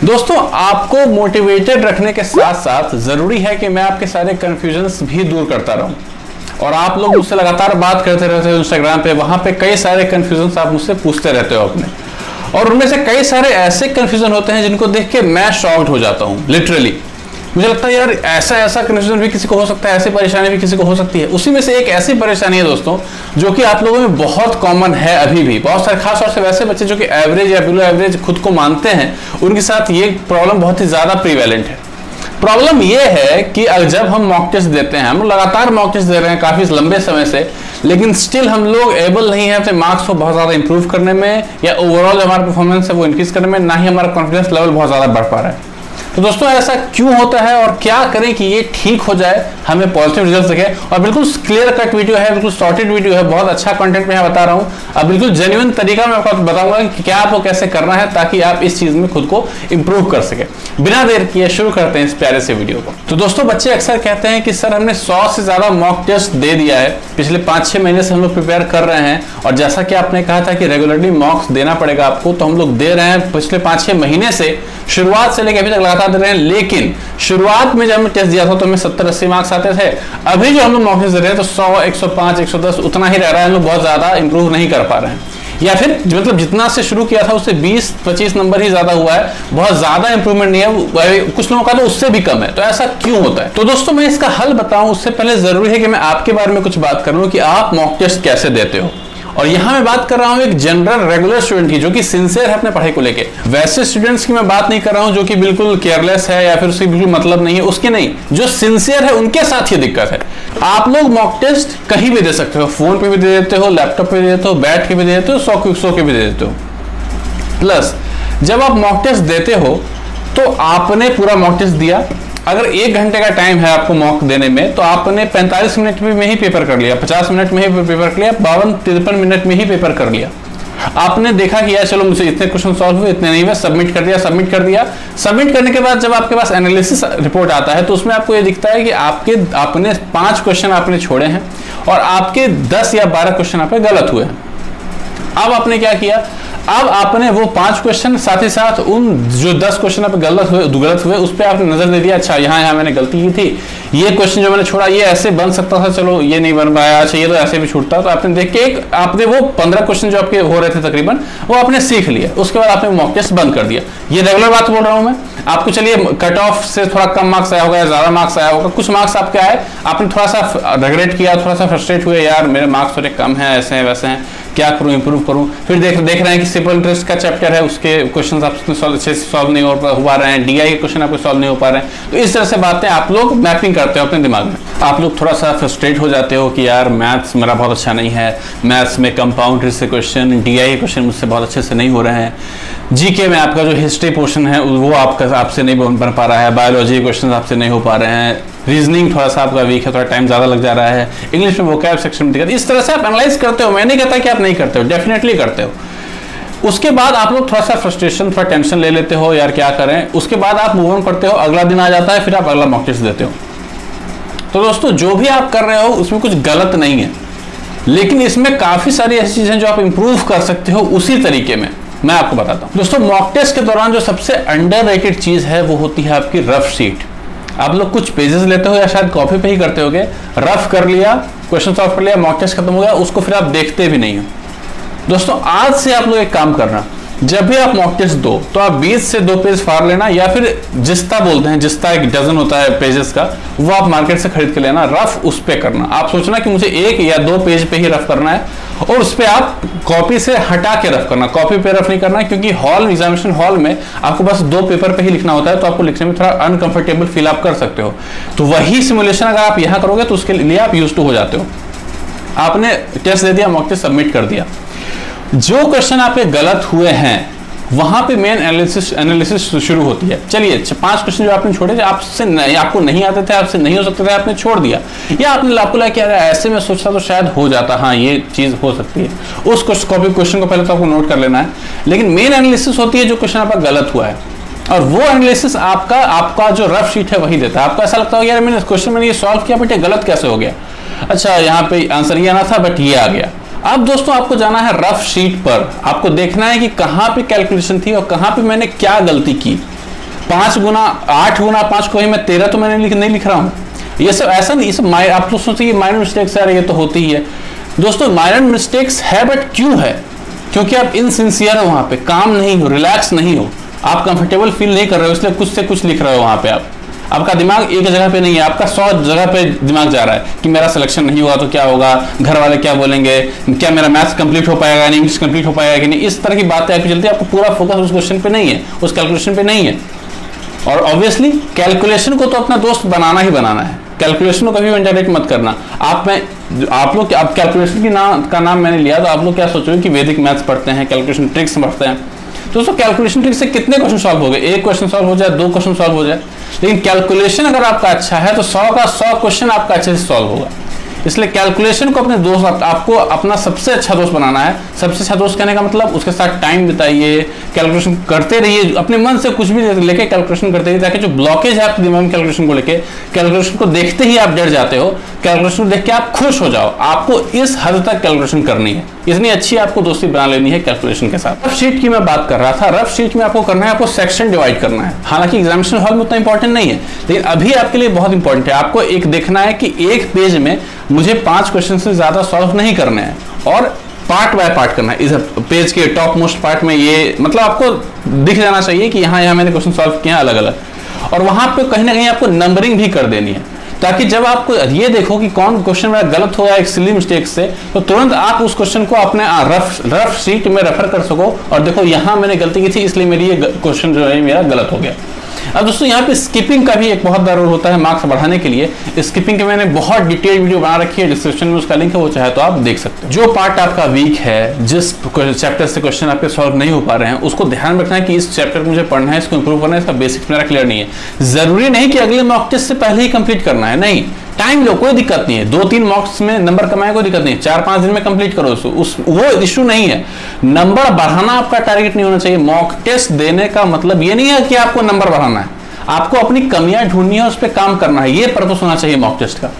दोस्तों, आपको मोटिवेटेड रखने के साथ साथ जरूरी है कि मैं आपके सारे कंफ्यूजन्स भी दूर करता रहूं। और आप लोग मुझसे लगातार बात करते रहते हो इंस्टाग्राम पे, वहां पे कई सारे कंफ्यूजन्स आप मुझसे पूछते रहते हो अपने, और उनमें से कई सारे ऐसे कंफ्यूजन होते हैं जिनको देख के मैं शॉक्ड हो जाता हूं। लिटरली मुझे लगता है यार ऐसा कंफ्यूजन भी किसी को हो सकता है, ऐसी परेशानी भी किसी को हो सकती है। उसी में से एक ऐसी परेशानी है दोस्तों जो कि आप लोगों में बहुत कॉमन है अभी भी। बहुत सारे खास तौर से वैसे बच्चे जो कि एवरेज या बिलो एवरेज खुद को मानते हैं, उनके साथ ये प्रॉब्लम बहुत ही ज्यादा प्रीवेलेंट है। प्रॉब्लम ये है कि जब हम मॉक टेस्ट देते हैं, हम लगातार मॉक टेस्ट दे रहे हैं काफी लंबे समय से, लेकिन स्टिल हम लोग एबल नहीं है अपने मार्क्स को बहुत ज्यादा इंप्रूव करने में या ओवरऑल हमारा परफॉर्मेंस है वो इंक्रीज करने में, ना ही हमारा कॉन्फिडेंस लेवल बहुत ज्यादा बढ़ पा रहा है। तो दोस्तों ऐसा क्यों होता है और क्या करें कि ये ठीक हो जाए, हमें पॉजिटिव रिजल्ट दिखे। और बिल्कुल क्लियर कट वीडियो है, बिल्कुल सॉर्टेड वीडियो है, बहुत अच्छा कंटेंट मैं बता रहा हूँ। अब बिल्कुल जेन्युइन तरीका मैं आपको बताऊंगा कि क्या आपको कैसे करना है ताकि आप इस चीज में खुद को इंप्रूव कर सके। बिना देर किए शुरू करते हैं इस प्यारे से वीडियो को। तो दोस्तों, बच्चे अक्सर कहते हैं कि सर हमने 100 से ज्यादा मॉक टेस्ट दे दिया है, पिछले 5-6 महीने से हम लोग प्रिपेयर कर रहे हैं, और जैसा कि आपने कहा था कि रेगुलरली मॉक्स देना पड़ेगा आपको, तो हम लोग दे रहे हैं पिछले 5-6 महीने से, शुरुआत से लेकर अभी तक लगातार दे रहे हैं। लेकिन शुरुआत में जब हमने टेस्ट दिया था तो हमें 70-80 मार्क्स आते थे। अभी जो हम लोग मॉक टेस्ट दे रहे हैं तो 100, 105, 110 उतना ही रह रहा है। हम लोग बहुत ज्यादा इंप्रूव नहीं कर पा रहे हैं, या फिर मतलब जितना से शुरू किया था उससे 20-25 नंबर ही ज्यादा हुआ है, बहुत ज्यादा इंप्रूवमेंट नहीं है। कुछ लोगों का तो उससे भी कम है। तो ऐसा क्यों होता है? तो दोस्तों मैं इसका हल बताऊं उससे पहले जरूरी है कि मैं आपके बारे में कुछ बात करूं कि आप मॉक टेस्ट कैसे देते हो। और यहां मैं बात कर रहा हूं एक जनरल रेगुलर स्टूडेंट की, जो कि सिंसियर है अपने पढ़ाई को लेके। वैसे स्टूडेंट्स की मैं बात नहीं कर रहा हूं जो कि बिल्कुल केयरलेस है या फिर उसकी बिल्कुल मतलब नहीं है, उसकी नहीं। जो सिंसियर है उनके साथ ये दिक्कत है। आप लोग मॉक टेस्ट कहीं भी दे सकते हो, फोन पे भी दे देते हो, लैपटॉप पे दे देते हो, बैठ के भी दे देते हो, सो के भी दे देते हो। प्लस जब आप मॉक टेस्ट देते हो तो आपने पूरा मॉक टेस्ट दिया, अगर 1 घंटे का टाइम है आपको मॉक देने में, तो आपने 45 मिनट में ही पेपर कर लिया, 50 मिनट में ही पेपर कर लिया, 52-53 मिनट में ही पेपर कर लिया। आपने देखा कि यार चलो मुझे इतने क्वेश्चन सॉल्व हुए, इतने नहीं हुए, सबमिट कर दिया। सबमिट करने के बाद जब आपके पास एनालिसिस रिपोर्ट आता है तो उसमें आपको ये दिखता है कि आपने 5 क्वेश्चन आपने छोड़े हैं और आपके 10 या 12 क्वेश्चन आपके गलत हुए हैं। अब आपने क्या किया? अब आपने वो 5 क्वेश्चन साथ ही साथ उन जो 10 क्वेश्चन आप गलत हुए उस पर आपने नजर दे दिया। अच्छा यहाँ मैंने गलती की थी, ये क्वेश्चन जो मैंने छोड़ा ये ऐसे बन सकता था, चलो ये नहीं बन पाया, अच्छा ये तो ऐसे भी छूटता। तो आपने देख के आपने वो 15 क्वेश्चन जो आपके हो रहे थे तकरीबन वो आपने सीख लिया। उसके बाद आपने मॉक टेस्ट बंद कर दिया। ये रेगुलर बात बोल रहा हूं मैं आपको। चलिए कट ऑफ से थोड़ा कम मार्क्स आया होगा या ज्यादा मार्क्स आया होगा, कुछ मार्क्स आपके आए, आपने थोड़ा सा रिग्रेट किया, थोड़ा सा फ्रस्ट्रेट हुए, यार मेरे मार्क्स थोड़े कम है, ऐसे हैं वैसे हैं, क्या करूं, इंप्रूव करूं। फिर देख रहे हैं कि सिंपल इंटरेस्ट का चैप्टर है, उसके क्वेश्चन आपसे अच्छे से सॉल्व नहीं हो पा रहे हैं, डीआई के क्वेश्चन आपको सॉल्व नहीं हो पा रहे हैं। तो इस तरह से बातें आप लोग मैपिंग करते हो अपने दिमाग में। आप लोग थोड़ा सा फ्रस्ट्रेट हो जाते हो कि यार मैथ्स मेरा बहुत अच्छा नहीं है, मैथ्स में कंपाउंड से क्वेश्चन, डीआई के क्वेश्चन मुझसे बहुत अच्छे से नहीं हो रहे हैं, जीके में आपका जो हिस्ट्री पोर्शन है वो आपसे नहीं बन पा रहा है, बायोलॉजी के क्वेश्चन आपसे नहीं हो पा रहे हैं, रीजनिंग थोड़ा सा आपका वीक है, थोड़ा टाइम ज्यादा लग जा रहा है, इंग्लिश में वोकैब सेक्शन में दिक्कत। इस तरह से आप एनालाइज करते हो। मैं नहीं कहता कि आप नहीं करते हो, डेफिनेटली करते हो। उसके बाद आप लोग थोड़ा सा फ्रस्ट्रेशन, थोड़ा टेंशन ले लेते हो, यार क्या करें। उसके बाद आप मूव ऑन करते हो, अगला दिन आ जाता है, फिर आप अगला मॉक टेस्ट देते हो। तो दोस्तों जो भी आप कर रहे हो उसमें कुछ गलत नहीं है, लेकिन इसमें काफी सारी ऐसी चीजें जो आप इंप्रूव कर सकते हो उसी तरीके में मैं आपको बताता हूं। दोस्तों मॉक टेस्ट के दौरान जो सबसे अंडररेटेड चीज है वो होती है आपकी रफ शीट। आप लोग कुछ पेजेस लेते हो या शायद कॉपी पे ही करते होगे, रफ कर लिया, क्वेश्चन सॉल्व कर लिया, मॉक टेस्ट खत्म हो गया, उसको फिर आप देखते भी नहीं हो। दोस्तों आज से आप लोग एक काम करना, जब भी आप मॉक टेस्ट दो तो आप 20 से 2 पेज फाड़ लेना, या फिर जिस्ता बोलते हैं, जिस्ता एक डजन होता है पेजेस का, वो आप मार्केट से खरीद के लेना, रफ उस पे करना। आप सोचना कि मुझे 1 या 2 पेज पे ही रफ करना है, और उस पे आप कॉपी से हटा के रफ करना, कॉपी पे रफ नहीं करना, क्योंकि एग्जामिनेशन हॉल में आपको बस 2 पेपर पे ही लिखना होता है, तो आपको लिखने में थोड़ा अनकंफर्टेबल फील आप कर सकते हो। तो वही सिमुलेशन अगर आप यहाँ करोगे तो उसके लिए आप यूज टू हो जाते हो। आपने टेस्ट दे दिया, मॉक टेस्ट सबमिट कर दिया, जो क्वेश्चन आपके गलत हुए हैं वहां पे मेन एनालिसिस शुरू होती है। चलिए 5 क्वेश्चन जो आपने छोड़े थे, आपको नहीं आते थे, आपसे नहीं हो सकते थे, आपने छोड़ दिया, या आपने आपको लगा कि ऐसे में सोचता तो शायद हो जाता, हाँ ये चीज हो सकती है, उस क्वेश्चन को पहले तो आपको नोट कर लेना है। लेकिन मेन एनालिसिस होती है जो क्वेश्चन आपका गलत हुआ है, और वो एनालिसिस आपका जो रफ शीट है वही देता है। आपको ऐसा लगता है यार मैंने क्वेश्चन ये सॉल्व किया बट ये गलत कैसे हो गया, अच्छा यहाँ पे आंसर ये आना था बट ये आ गया। अब दोस्तों आपको जाना है रफ शीट पर, आपको देखना है कि कहां पे कैलकुलेशन थी और कहां पे मैंने क्या गलती की। 5 गुना 8 गुना 5 को ही मैं 13 तो मैंने नहीं लिख रहा हूँ। ये सब ऐसा नहीं, ये सब आप लोग सोचते हैं माइनर मिस्टेक्स है, ये तो होती ही है दोस्तों। माइनर मिस्टेक्स है, बट क्यों है? क्योंकि आप इनसिंसियर हो, वहां पे काम नहीं हो, रिलैक्स नहीं हो, आप कंफर्टेबल फील नहीं कर रहे हो, इसलिए कुछ से कुछ लिख रहे हो वहां पे। आपका दिमाग एक जगह पे नहीं है, आपका 100 जगह पे दिमाग जा रहा है कि मेरा सिलेक्शन नहीं हुआ तो क्या होगा, घर वाले क्या बोलेंगे, क्या मेरा मैथ्स कंप्लीट हो पाएगा नहीं, इंग्लिश कंप्लीट हो पाएगा कि नहीं, इस तरह की बातें आपकी चलती है। आपको पूरा फोकस उस क्वेश्चन पे नहीं है, उस कैलकुलेशन पे नहीं है। और ऑब्वियसली कैलकुलेशन को तो अपना दोस्त बनाना ही बनाना है, कैलकुलेशन को कभी भी इंटरनेट मत करना। आप लोग अब कैलकुलेशन का नाम मैंने लिया तो आप लोग क्या सोचोगे कि वैदिक मैथ्स पढ़ते हैं, कैलकुलेशन ट्रिक्स पढ़ते हैं। दोस्तों कैलकुलेशन ट्रिक से कितने क्वेश्चन सॉल्व हो गए? एक क्वेश्चन सॉल्व हो जाए, 2 क्वेश्चन सॉल्व हो जाए, लेकिन कैलकुलेशन अगर आपका अच्छा है तो 100 का 100 क्वेश्चन आपका अच्छे से सॉल्व होगा। इसलिए कैलकुलेशन को अपने दोस्त, आपको अपना सबसे अच्छा दोस्त बनाना है। सबसे अच्छा दोस्त कहने का मतलब उसके साथ टाइम बिताइए, कैलकुलेशन करते रहिए, अपने मन से कुछ भी लेके कैलकुलेशन करते रहिए, ताकि जो ब्लॉकेज है आपके दिमाग में कैलकुलेशन को लेके, कैलकुलेशन को देखते ही आप डर जाते हो, कैलकुलेशन को देख के आप खुश हो जाओ। आपको इस हद तक कैलकुलेशन करनी है, इतनी अच्छी आपको दोस्ती बना लेनी है कैलकुलेशन के साथ। रफ शीट की मैं बात कर रहा था, रफ शीट में आपको करना है, आपको सेक्शन डिवाइड करना है। हालांकि एग्जामिनेशन हॉल में उतना इंपॉर्टेंट नहीं है, लेकिन अभी आपके लिए बहुत इंपॉर्टेंट है। आपको एक देखना है कि एक पेज में मुझे 5 क्वेश्चन से ज्यादा सॉल्व नहीं करने हैं, और पार्ट बाय पार्ट करना है। इस पेज के टॉप मोस्ट पार्ट में ये मतलब आपको दिख जाना चाहिए कि यहाँ मैंने क्वेश्चन सॉल्व किए हैं अलग अलग, और वहां पे कहीं ना कहीं आपको नंबरिंग भी कर देनी है, ताकि जब आपको ये देखो कि कौन क्वेश्चन मेरा गलत हो या एक सिली मिस्टेक से, तो तुरंत आप उस क्वेश्चन को अपने रफ शीट में रेफर कर सको और देखो यहाँ मैंने गलती की थी, इसलिए मेरी ये क्वेश्चन जो है मेरा गलत हो गया। अब दोस्तों यहाँ पे स्किपिंग का भी एक बहुत बड़ा रोल होता है मार्क्स बढ़ाने के लिए। स्किपिंग के मैंने बहुत डिटेल वीडियो बना रखी है, डिस्क्रिप्शन में उसका लिंक है, वो चाहे तो आप देख सकते हो। जो पार्ट आपका वीक है, जिस चैप्टर से क्वेश्चन आपके सॉल्व नहीं हो पा रहे हैं, उसको ध्यान रखना है कि इस चैप्टर को मुझे पढ़ना है, इसको इंप्रूव करना है, इसका बेसिक्स मेरा क्लियर नहीं है। जरूरी नहीं कि अगले मॉक टेस्ट से पहले ही कंप्लीट करना है, नहीं, टाइम लो, कोई दिक्कत नहीं है। 2-3 मॉक्स में नंबर कमाए, कोई दिक्कत नहीं है, 4-5 दिन में कंप्लीट करो वो इशू नहीं है। नंबर बढ़ाना आपका टारगेट नहीं होना चाहिए। मॉक टेस्ट देने का मतलब ये नहीं है कि आपको नंबर बढ़ाना है, आपको अपनी कमियां ढूंढनी है, उस पर काम करना है, ये पर्पस होना चाहिए मॉक टेस्ट का।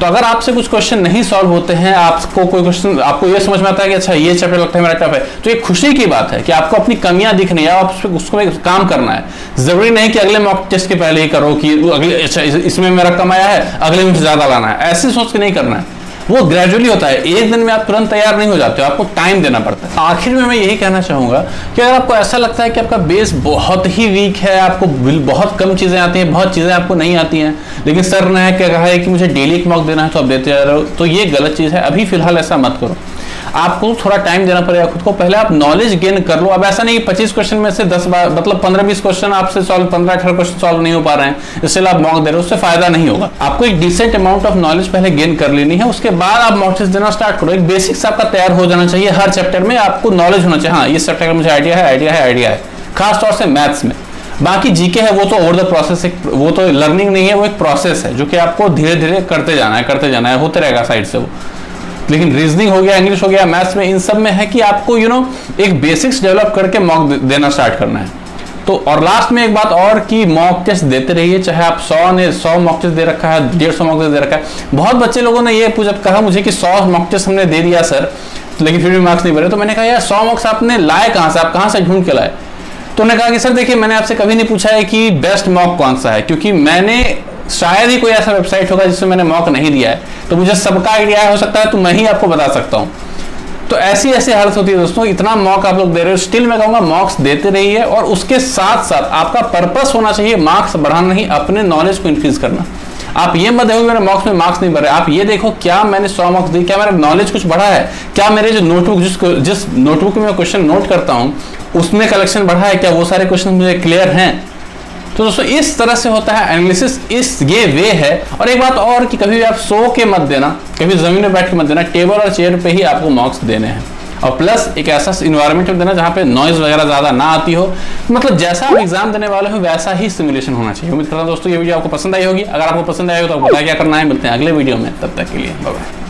तो अगर आपसे कुछ क्वेश्चन नहीं सॉल्व होते हैं, आपको कोई क्वेश्चन आपको ये समझ में आता है कि अच्छा ये चैप्टर लगता है मेरा टफ है, तो ये खुशी की बात है कि आपको अपनी कमियां दिख रही है, आप उसको काम करना है। जरूरी नहीं कि अगले मॉक टेस्ट के पहले ही करो कि अगले अच्छा इसमें मेरा कम आया है, अगले में ज्यादा लाना है, ऐसे सोच के नहीं करना है। वो ग्रेजुअली होता है, एक दिन में आप तुरंत तैयार नहीं हो जाते हो, आपको टाइम देना पड़ता है। आखिर में मैं यही कहना चाहूंगा कि अगर आपको ऐसा लगता है कि आपका बेस बहुत ही वीक है, आपको बहुत कम चीजें आती हैं, बहुत चीजें आपको नहीं आती हैं, लेकिन सर ने क्या कहा है कि मुझे डेली एक मॉक देना है तो आप देते जा रहे हो, तो ये गलत चीज है। अभी फिलहाल ऐसा मत करो, आपको थोड़ा टाइम देना पड़ेगा खुद को। पहले आप नॉलेज गेन कर लो। अब ऐसा नहीं 25 क्वेश्चन में से 10 बार मतलब 15-20 क्वेश्चन आपसे सॉल्व 15-18 क्वेश्चन सॉल्व नहीं हो पा रहे हैं, इसलिए आप मॉक दे रहे हो, उससे फायदा नहीं होगा। आपको एक डिसेंट अमाउंट ऑफ नॉलेज पहले गेन कर लेनी है, उसके बाद आप मॉक टेस्ट देना स्टार्ट करो। एक बेसिक्स आपका तैयार हो जाना चाहिए, हर चैप्टर में आपको नॉलेज होना चाहिए। हाँ, इस चैप्टर का मुझे आइडिया है, खासतौर से मैथ्स में। बाकी जीके है वो तो ओवर द प्रोसेस, वो तो लर्निंग नहीं है, वो एक प्रोसेस है जो कि आपको धीरे धीरे करते जाना है, होते रहेगा साइड से वो। लेकिन रीजनिंग हो गया, इंग्लिश हो गया, मैथ्स में, इन सब में है कि आपको एक बेसिक्स डेवलप करके मॉक देना स्टार्ट करना है। तो और लास्ट में एक बात और कि मॉक टेस्ट देते रहिए, चाहे आप 100 मॉक टेस्ट दे रखा है, 150 मॉक टेस्ट दे रखा है। बहुत बच्चे लोगों ने ये कहा मुझे कि 100 मॉक टेस्ट हमने दे दिया सर, लेकिन फिर भी मार्क्स नहीं बढ़े। तो मैंने कहा यार 100 मॉक्स आपने लाए कहाँ से, आप कहाँ से ढूंढ के लाए? तो उन्होंने कहा कि सर देखिए मैंने आपसे कभी नहीं पूछा है कि बेस्ट मॉक कौन सा है, क्योंकि मैंने शायद ही कोई ऐसा वेबसाइट होगा जिसमें मैंने मॉक नहीं दिया है, तो मुझे सबका आइडिया हो सकता है, तो मैं ही आपको बता सकता हूँ। तो ऐसी हालत होती है दोस्तों। इतना मॉक आप लोग दे रहे हो, स्टिल मैं कहूँगा मॉक्स देते रहिए, और उसके साथ साथ आपका पर्पस होना चाहिए मार्क्स बढ़ाना नहीं, अपने नॉलेज को इंक्रीज करना। आप ये मत देखो मेरे मॉक्स में मार्क्स नहीं बढ़े, आप ये देखो क्या मैंने 100 मॉक्स दिए, क्या मेरा नॉलेज कुछ बढ़ा है, क्या मेरे जो नोटबुक जिस नोटबुक में मैं क्वेश्चन नोट करता हूँ उसमें कलेक्शन बढ़ा है, क्या वो सारे क्वेश्चन मुझे क्लियर हैं। तो दोस्तों इस तरह से होता है एनालिसिस, ये वे है। और एक बात और कि कभी भी आप सो के मत देना, कभी जमीन में बैठ के मत देना, टेबल और चेयर पे ही आपको मॉक्स देने हैं। और प्लस एक ऐसा इन्वायरमेंट में देना जहाँ पे नॉइज वगैरह ज्यादा ना आती हो, मतलब जैसा आप एग्जाम देने वाले हो वैसा ही सिमुलेशन होना चाहिए। उम्मीद करता हूँ दोस्तों ये वीडियो आपको पसंद आई होगी। अगर आपको पसंद आई हो तो आपको पता क्या करना है। मिलते हैं अगले वीडियो में, तब तक के लिए बाय बाय।